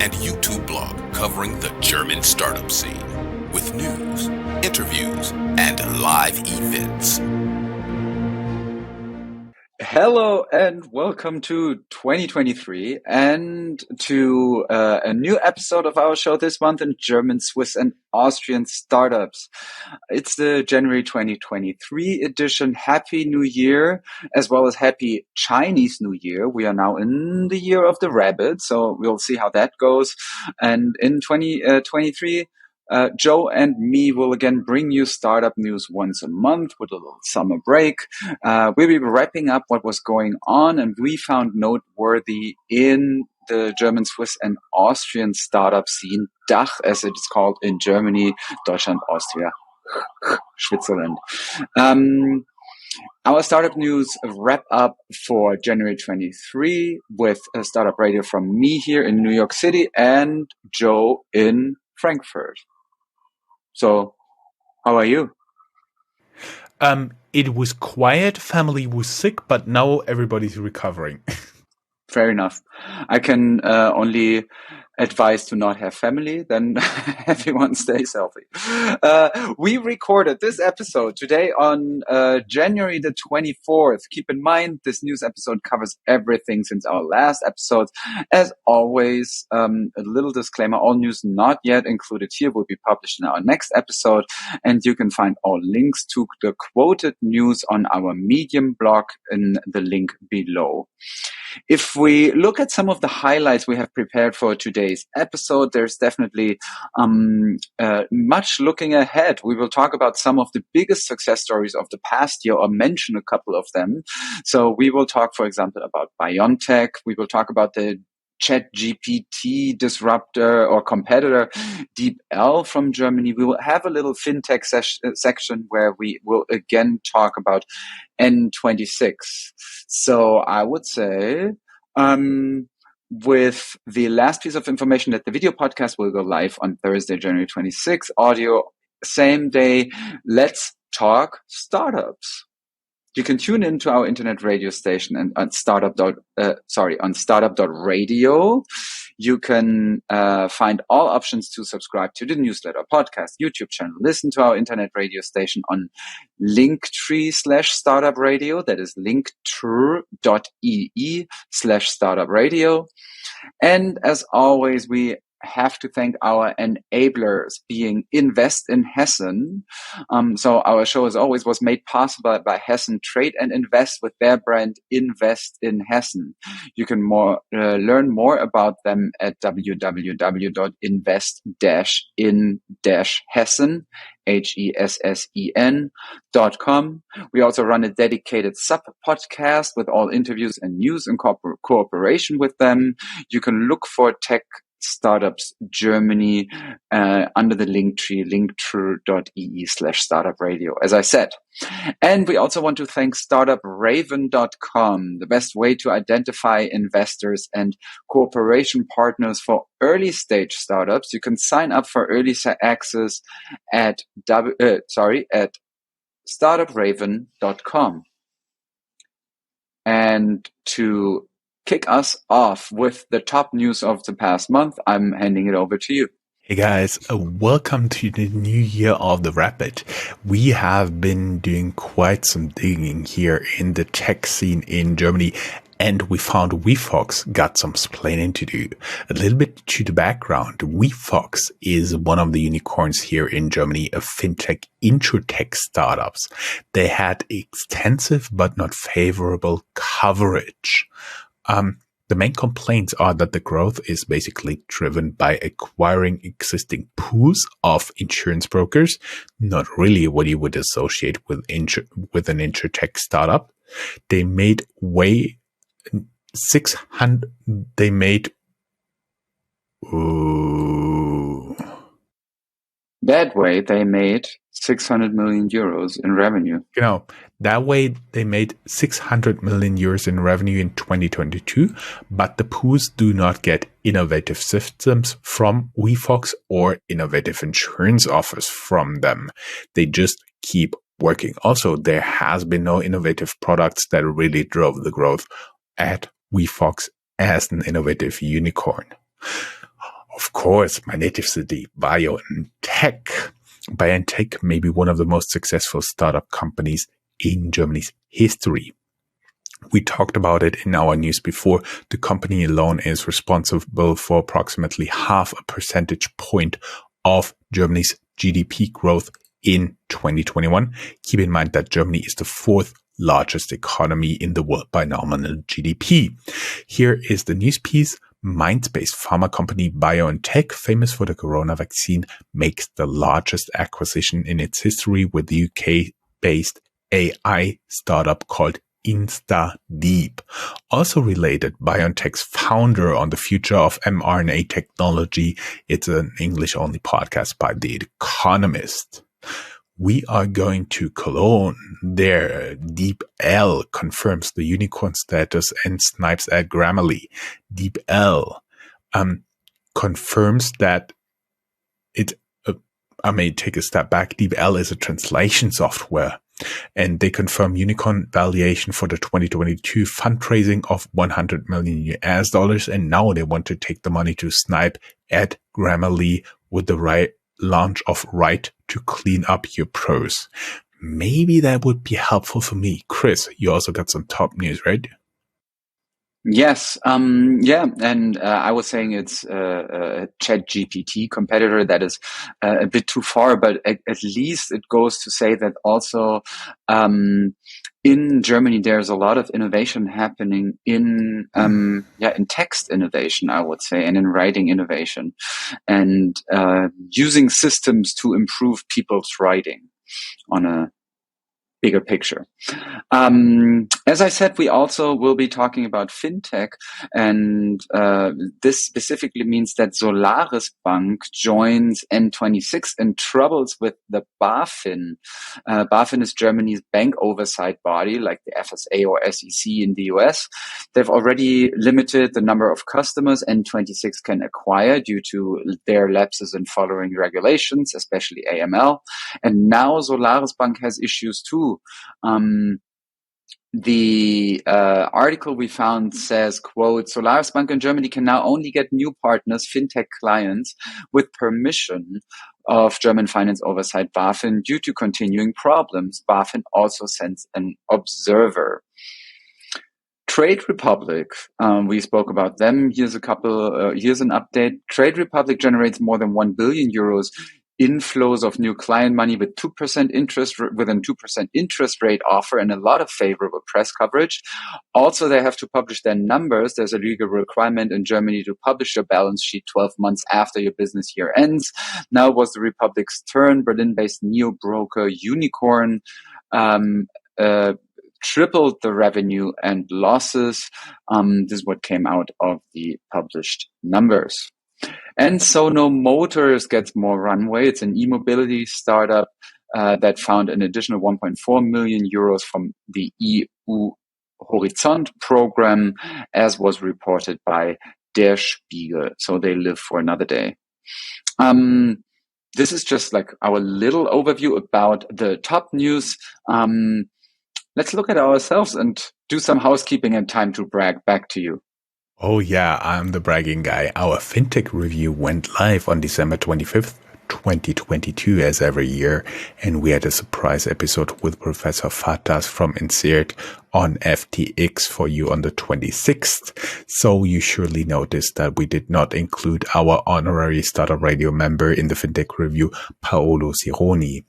and YouTube blog covering the German startup scene with news, interviews, and live events. Hello and welcome to 2023 and to a new episode of our show this month in German, Swiss, and Austrian startups. It's the January 2023 edition. Happy New Year, as well as Happy Chinese New Year. We are now in the year of the rabbit, so we'll see how that goes. And in 2023, Joe and me will again bring you startup news once a month with a little summer break. We'll be wrapping up what was going on and we found noteworthy in the German, Swiss, and Austrian startup scene, DACH, as it is called in Germany, Deutschland, Austria, Switzerland. Our startup news wrap up for January 23 with a startup radio from me here in New York City and Joe in Frankfurt. So, how are you? It was quiet, family was sick, but now everybody's recovering. Fair enough. I can only advise to not have family, then everyone stays healthy. We recorded this episode today on January the 24th. Keep in mind, this news episode covers everything since our last episode. As always, a little disclaimer, all news not yet included here will be published in our next episode, and you can find all links to the quoted news on our Medium blog in the link below. If we look at some of the highlights we have prepared for today's episode, there's definitely much looking ahead. We will talk about some of the biggest success stories of the past year or mention a couple of them. So we will talk, for example, about BioNTech. We will talk about the ChatGPT disruptor or competitor DeepL from Germany. We will have a little fintech section where we will again talk about N26. So I would say with the last piece of information that the video podcast will go live on Thursday, January 26th, audio same day. Let's talk startups. You can tune into our internet radio station and on startup.radio. You can find all options to subscribe to the newsletter, podcast, YouTube channel. Listen to our internet radio station on linktree/startupradio. That is linktree.ee/startupradio. And as always, we have to thank our enablers, being Invest-in-Hessen. So our show, as always, was made possible by Hessen Trade and Invest with their brand Invest-in-Hessen. You can learn more about them at www.invest-in-hessen, HESSEN.com. We also run a dedicated sub-podcast with all interviews and news in cooperation with them. You can look for Tech Startups Germany under the link tree, linktree.ee/startupradio, as I said. And we also want to thank Startupraven.com, the best way to identify investors and cooperation partners for early stage startups. You can sign up for early access at startupraven.com. And to kick us off with the top news of the past month, I'm handing it over to you. Hey guys, welcome to the new year of the Rapid. We have been doing quite some digging here in the tech scene in Germany, and we found WeFox got some splaining to do. A little bit to the background, WeFox is one of the unicorns here in Germany of fintech insurtech startups. They had extensive but not favorable coverage. The main complaints are that the growth is basically driven by acquiring existing pools of insurance brokers, not really what you would associate with an insurtech startup. They made That way they made 600 million euros in revenue. That way they made 600 million euros in revenue in 2022, but the pools do not get innovative systems from WeFox or innovative insurance offers from them. They just keep working. Also, there has been no innovative products that really drove the growth at WeFox as an innovative unicorn. Of course, my native city, BioNTech. BioNTech may be one of the most successful startup companies in Germany's history. We talked about it in our news before. The company alone is responsible for approximately 0.5 percentage point of Germany's GDP growth in 2021. Keep in mind that Germany is the fourth largest economy in the world by nominal GDP. Here is the news piece. Mainz-based pharma company BioNTech, famous for the corona vaccine, makes the largest acquisition in its history with the UK-based AI startup called InstaDeep. Also related, BioNTech's founder on the future of mRNA technology. It's an English-only podcast by The Economist. We are going to Cologne. There, DeepL confirms the unicorn status and snipes at Grammarly. DeepL confirms that I may take a step back. DeepL is a translation software, and they confirm unicorn valuation for the 2022 fundraising of $100 million, and now they want to take the money to snipe at Grammarly with the launch of Right to Clean Up Your Prose. Maybe that would be helpful for me. Chris, you also got some top news, right? Yes. And I was saying it's a ChatGPT competitor. That is a bit too far, but at least it goes to say that also in Germany there's a lot of innovation happening in text innovation, I would say, and in writing innovation, and using systems to improve people's writing on a bigger picture. As I said, we also will be talking about fintech, and this specifically means that Solarisbank joins N26 in troubles with the BaFin. BaFin is Germany's bank oversight body, like the FSA or SEC in the US. They've already limited the number of customers N26 can acquire due to their lapses in following regulations, especially AML. And now Solarisbank has issues too. The article we found says, quote, Solarisbank in Germany can now only get new partners, fintech clients, with permission of German finance oversight BaFin due to continuing problems. BaFin also sends an observer. Trade Republic, we spoke about them. Here's an update. Trade Republic generates more than 1 billion euros inflows of new client money with 2% interest, with a 2% interest rate offer and a lot of favorable press coverage. Also, they have to publish their numbers. There's a legal requirement in Germany to publish your balance sheet 12 months after your business year ends. Now it was the Republic's turn. Berlin-based neo-broker Unicorn tripled the revenue and losses. This is what came out of the published numbers. And Sono Motors gets more runway. It's an e-mobility startup that found an additional 1.4 million euros from the EU Horizont program, as was reported by Der Spiegel. So they live for another day. This is just like our little overview about the top news. Let's look at ourselves and do some housekeeping and time to brag. Back to you. Oh yeah, I'm the bragging guy. Our fintech review went live on December 25th, 2022 as every year, and we had a surprise episode with Professor Fatas from Insert on FTX for you on the 26th. So you surely noticed that we did not include our honorary Startup Radio member in the fintech review, Paolo Cironi.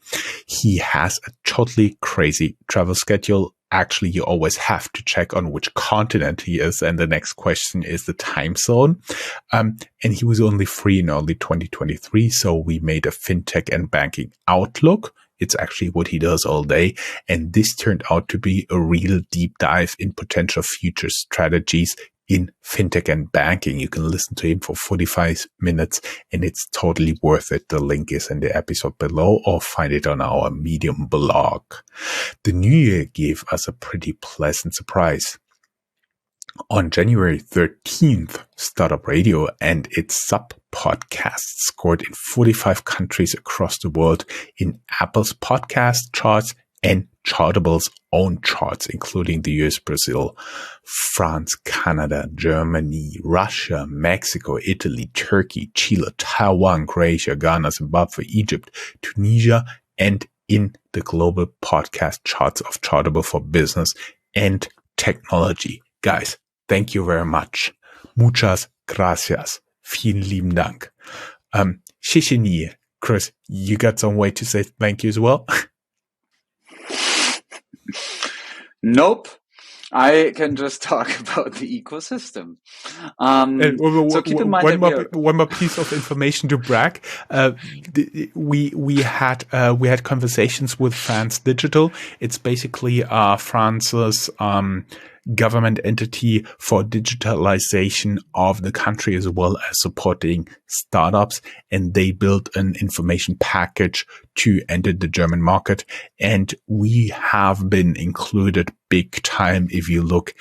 He has a totally crazy travel schedule. Actually, you always have to check on which continent he is. And the next question is the time zone. And he was only free in early 2023. So we made a fintech and banking outlook. It's actually what he does all day. And this turned out to be a real deep dive in potential future strategies in fintech and banking. You can listen to him for 45 minutes and it's totally worth it. The link is in the episode below or find it on our Medium blog. The new year gave us a pretty pleasant surprise. On January 13th, Startup Radio and its sub-podcasts scored in 45 countries across the world in Apple's podcast charts and Chartable's own charts, including the US, Brazil, France, Canada, Germany, Russia, Mexico, Italy, Turkey, Chile, Taiwan, Croatia, Ghana, Zimbabwe, Egypt, Tunisia, and in the global podcast charts of Chartable for business and technology. Guys, thank you very much. Muchas gracias. Vielen lieben Dank. 谢谢你, Chris. You got some way to say thank you as well? Nope. I can just talk about the ecosystem. So keep in mind one more piece of information to brag. We had conversations with France Digital. It's basically France's government entity for digitalization of the country as well as supporting startups, and they built an information package to enter the German market, and we have been included big time if you look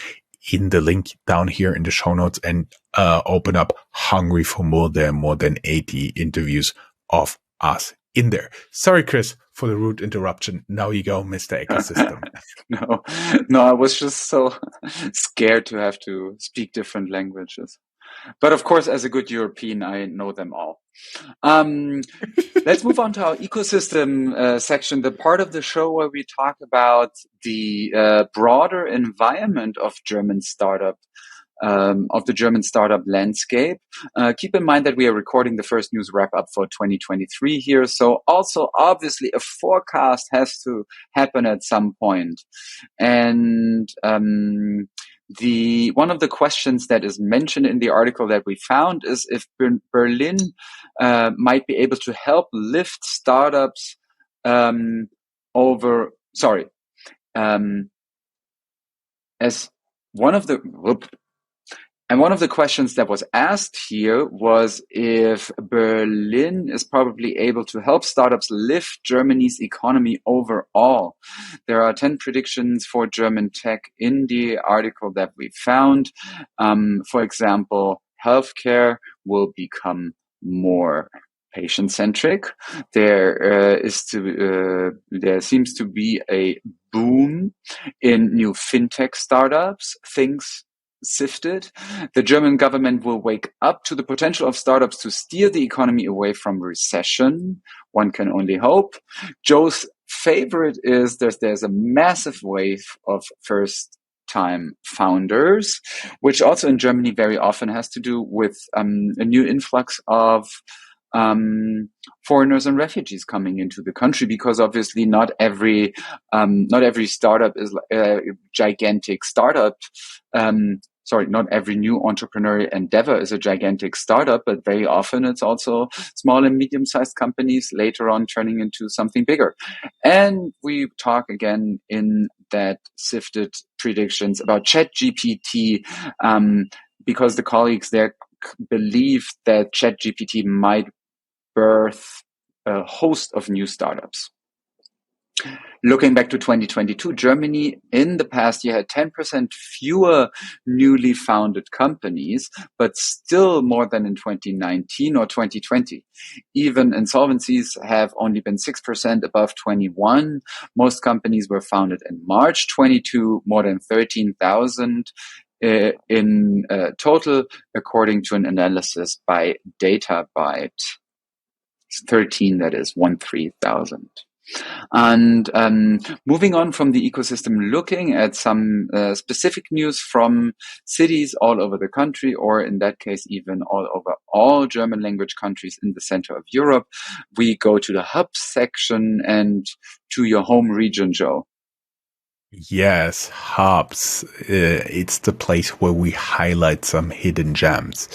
in the link down here in the show notes and open up Hungry for More. There are more than 80 interviews of us in there. Sorry, Chris, for the rude interruption. Now you go, Mr. Ecosystem. No, I was just so scared to have to speak different languages. But of course, as a good European, I know them all. Let's move on to our ecosystem section, the part of the show where we talk about the broader environment of German startup. Of the German startup landscape. Keep in mind that we are recording the first news wrap-up for 2023 here, so also obviously a forecast has to happen at some point. And one of the questions that is mentioned in the article that we found is if Berlin might be able to help lift startups as one of the And one of the questions that was asked here was if Berlin is probably able to help startups lift Germany's economy overall. There are 10 predictions for German tech in the article that we found. For example, healthcare will become more patient-centric. There seems to be a boom in new fintech startups. Things sifted. The German government will wake up to the potential of startups to steer the economy away from recession. One can only hope. Joe's favorite is there's a massive wave of first-time founders, which also in Germany very often has to do with a new influx of foreigners and refugees coming into the country, because obviously not every startup is a gigantic startup. Not every new entrepreneurial endeavor is a gigantic startup, but very often it's also small and medium-sized companies later on turning into something bigger. And we talk again in that sifted predictions about ChatGPT, because the colleagues there believe that ChatGPT might birth a host of new startups. Looking back to 2022, Germany in the past year had 10% fewer newly founded companies, but still more than in 2019 or 2020. Even insolvencies have only been 6% above 21. Most companies were founded in March 22, more than 13,000 in total, according to an analysis by DataByte. 13, that is 13,000. And moving on from the ecosystem, looking at some specific news from cities all over the country, or in that case, even all over all German language countries in the center of Europe, we go to the hubs section and to your home region, Joe. Yes, hubs. It's the place where we highlight some hidden gems.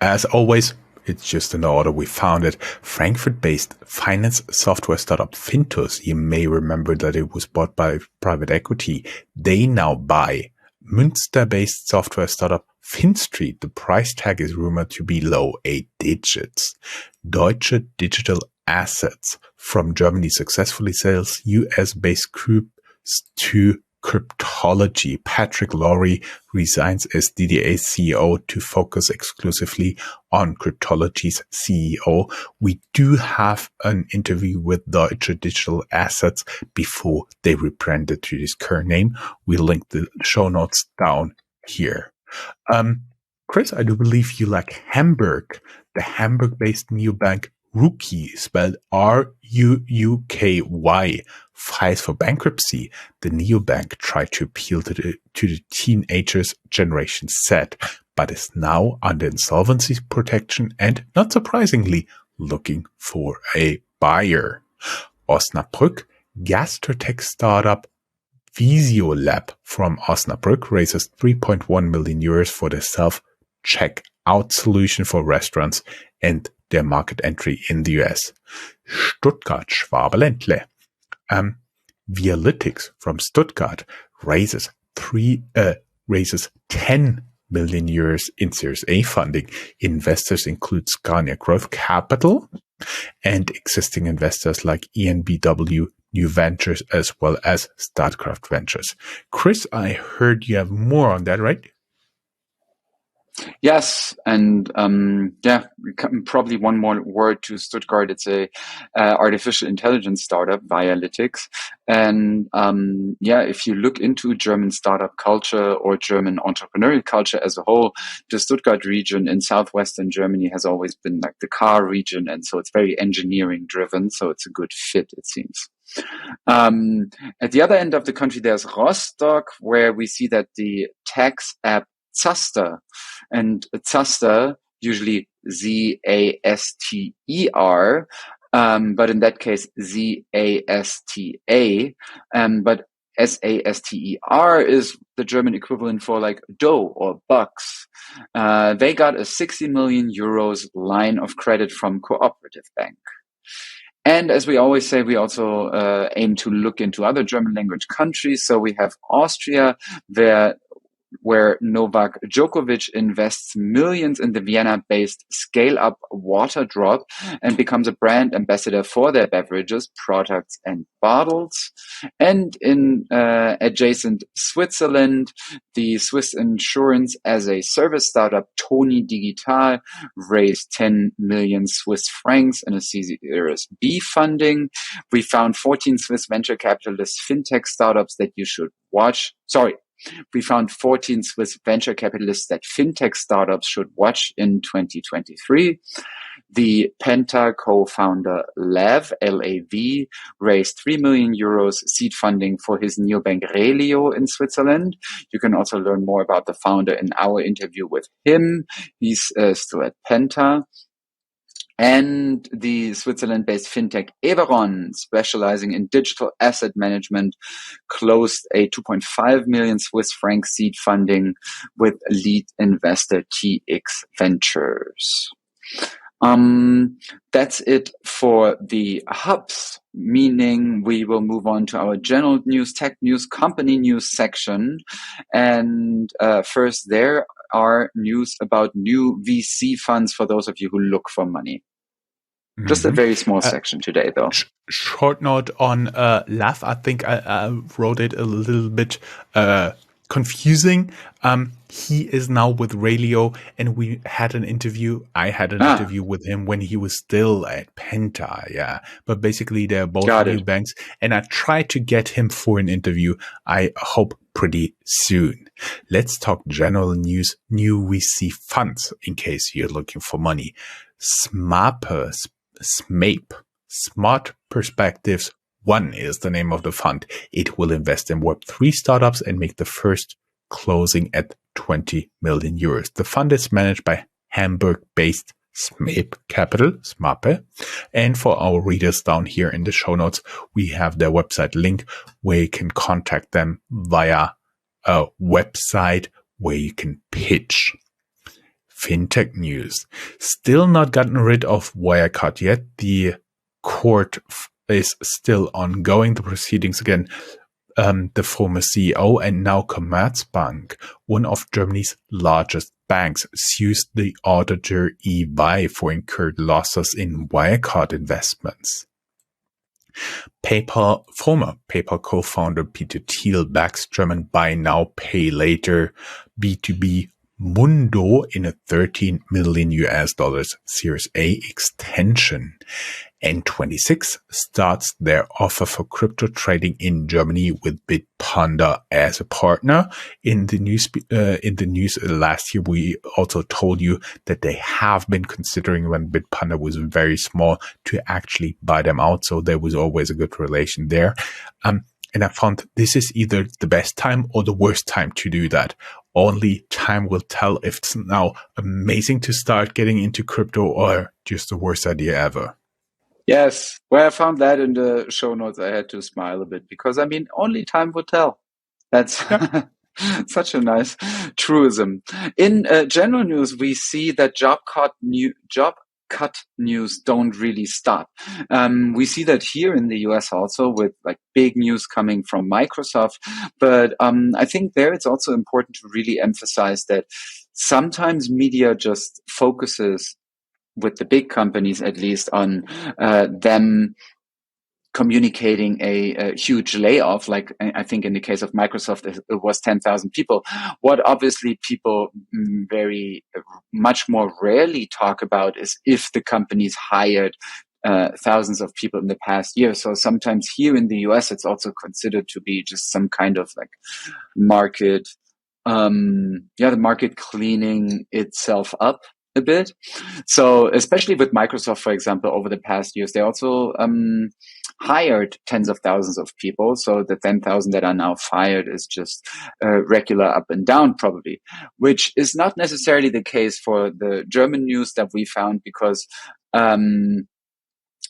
As always, it's just in the order we found it. Frankfurt-based finance software startup Fintus, you may remember that it was bought by private equity. They now buy Münster-based software startup Finstreet. The price tag is rumored to be low 8 digits. Deutsche Digital Assets from Germany successfully sells US-based groups to cryptology cryptology. Patrick Lorry resigns as DDA CEO to focus exclusively on cryptology's CEO. We do have an interview with Deutsche Digital Assets before they rebranded to this current name. We link the show notes down here. Chris, I do believe you like Hamburg, the Hamburg-based neobank Ruky, spelled Ruuky, files for bankruptcy. The neobank tried to appeal to the teenagers Generation Z, but is now under insolvency protection and, not surprisingly, looking for a buyer. Osnabrück, gastrotech startup Visiolab from Osnabrück raises 3.1 million euros for the self-checkout solution for restaurants and their market entry in the US. Stuttgart, Schwabe-Ländle. Vialytics from Stuttgart raises 10 million euros in Series A funding. Investors include Scania Growth Capital and existing investors like EnBW, New Ventures, as well as Startcraft Ventures. Chris, I heard you have more on that, right? Yes, and probably one more word to Stuttgart. It's a artificial intelligence startup, Vialytics, and if you look into German startup culture or German entrepreneurial culture as a whole, the Stuttgart region in southwestern Germany has always been like the car region, and so it's very engineering driven. So it's a good fit, it seems. At the other end of the country, there's Rostock, where we see that the tax app Zaster, and Zaster, usually Z-A-S-T-E-R, but in that case, Z-A-S-T-A, but S-A-S-T-E-R is the German equivalent for like dough or bucks. They got a 60 million euros line of credit from Cooperative Bank. And as we always say, we also aim to look into other German language countries. So we have Austria, where Novak Djokovic invests millions in the Vienna-based scale-up Waterdrop and becomes a brand ambassador for their beverages, products, and bottles. And in adjacent Switzerland, the Swiss insurance as a service startup Toni Digital raised 10 million Swiss francs in a Series B funding. We found 14 Swiss venture capitalist fintech startups that you should watch. We found 14 Swiss venture capitalists that fintech startups should watch in 2023. The Penta co-founder Lav, L-A-V, raised 3 million euros seed funding for his neobank Relio in Switzerland. You can also learn more about the founder in our interview with him. He's still at Penta. And the Switzerland-based fintech Everon, specializing in digital asset management, closed a 2.5 million Swiss franc seed funding with lead investor TX Ventures. That's it for the hubs, meaning we will move on to our general news, tech news, company news section. And first, there are news about new VC funds for those of you who look for money. Just a very small section today, though. Short note on Lav. I think I wrote it a little bit confusing. He is now with Relio, and we had an interview. I had an interview with him when he was still at Penta. Yeah, but basically they're both new banks, and I tried to get him for an interview. I hope pretty soon. Let's talk general news. New VC funds, in case you're looking for money. SMAP, Smart Perspectives 1 is the name of the fund. It will invest in Web3 startups and make the first closing at 20 million euros. The fund is managed by Hamburg-based SMAP Capital, SMAPE. And for our readers down here in the show notes, we have their website link where you can contact them via a website where you can pitch. Fintech news. Still not gotten rid of Wirecard yet. The court is still ongoing. The proceedings against the former CEO and now Commerzbank, one of Germany's largest banks, sues the auditor EY for incurred losses in Wirecard investments. Former PayPal co-founder Peter Thiel backs German buy now, pay later B2B Mundo in a 13 million US dollars Series A extension. N26 starts their offer for crypto trading in Germany with Bitpanda as a partner. In the news last year, we also told you that they have been considering, when Bitpanda was very small, to actually buy them out. So there was always a good relation there. And I found this is either the best time or the worst time to do that. Only time will tell if it's now amazing to start getting into crypto or just the worst idea ever. Yes, well, I found that in the show notes. I had to smile a bit because, only time will tell. That's such a nice truism. In general news, we see that job cut news don't really stop. We see that here in the US also, with like big news coming from Microsoft. But I think there it's also important to really emphasize that sometimes media just focuses, with the big companies at least, on them communicating a huge layoff. Like I think in the case of Microsoft, it was 10,000 people. What obviously people very much more rarely talk about is if the companies hired thousands of people in the past year. So sometimes here in the US, it's also considered to be just some kind of like market, the market cleaning itself up a bit. So especially with Microsoft, for example, over the past years, they also hired tens of thousands of people. So the 10,000 that are now fired is just regular up and down probably, which is not necessarily the case for the German news that we found, because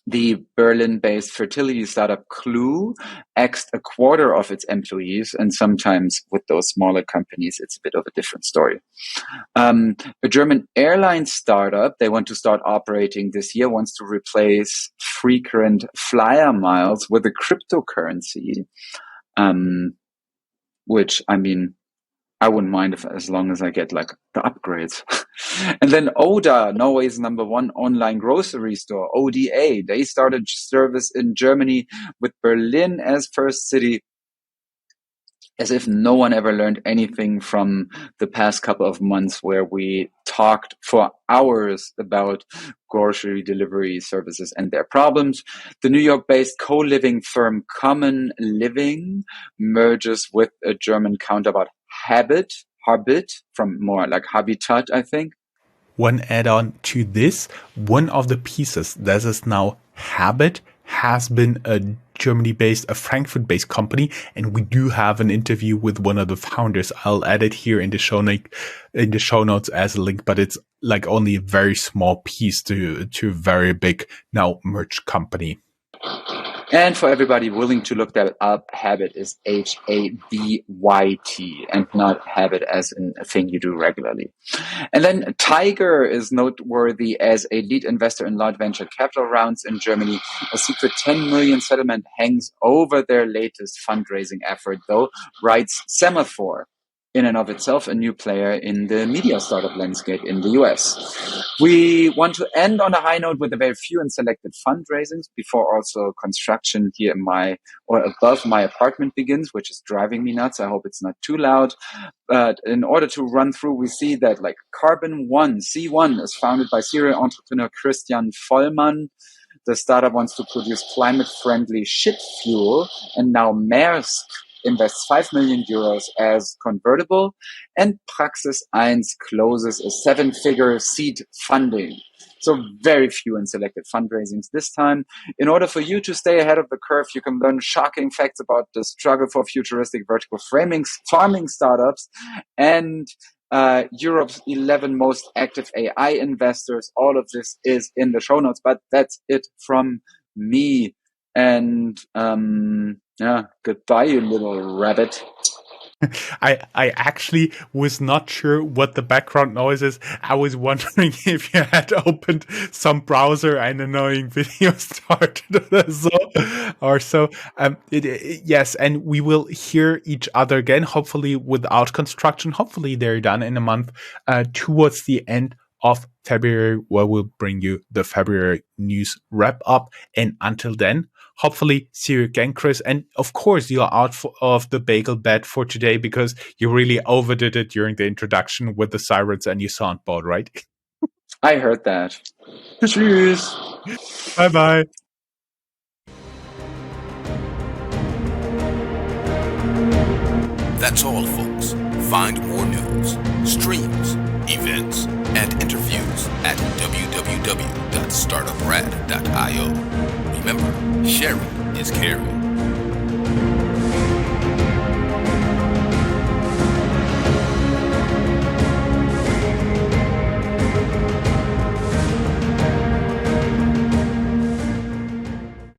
the Berlin-based fertility startup Clue axed a quarter of its employees, and sometimes with those smaller companies, it's a bit of a different story. A German airline startup, they want to start operating this year, wants to replace frequent flyer miles with a cryptocurrency, which, I wouldn't mind as long as I get like the upgrades. And then Oda, Norway's #1 online grocery store, ODA, they started service in Germany with Berlin as first city, as if no one ever learned anything from the past couple of months where we talked for hours about grocery delivery services and their problems. The New York-based co-living firm Common Living merges with a German counterpart Habit, from more like Habitat, I think. One add-on to this, one of the pieces that is now Habit has been a Germany-based, a Frankfurt-based company, and we do have an interview with one of the founders. I'll add it here in the show notes as a link, but it's like only a very small piece to a very big now merged company. And for everybody willing to look that up, Habit is HABYT and not habit as in a thing you do regularly. And then Tiger is noteworthy as a lead investor in large venture capital rounds in Germany. A secret 10 million settlement hangs over their latest fundraising effort, though, writes Semaphore. In and of itself, a new player in the media startup landscape in the US. We want to end on a high note with a very few and selected fundraisings before also construction here above my apartment begins, which is driving me nuts. I hope it's not too loud. But in order to run through, we see that like Carbon One, C1, is founded by serial entrepreneur Christian Vollmann. The startup wants to produce climate-friendly ship fuel, and now Maersk invests 5 million euros as convertible, and Praxis 1 closes a 7-figure seed funding. So very few and selected fundraisings this time. In order for you to stay ahead of the curve, you can learn shocking facts about the struggle for futuristic vertical farming startups and Europe's 11 most active AI investors. All of this is in the show notes, but that's it from me. And goodbye, you little rabbit. I actually was not sure what the background noise is. I was wondering if you had opened some browser and annoying video started or so. Yes, and we will hear each other again, hopefully without construction. Hopefully they're done in a month, towards the end of February, where we'll bring you the February news wrap up. And until then, hopefully see you again, Chris. And of course, you are out of the bagel bed for today because you really overdid it during the introduction with the sirens and your soundboard, right? I heard that. Tschüss. Bye-bye. That's all, folks. Find more news, streams, events, and interviews at www.startuprad.io. Remember, sharing is caring.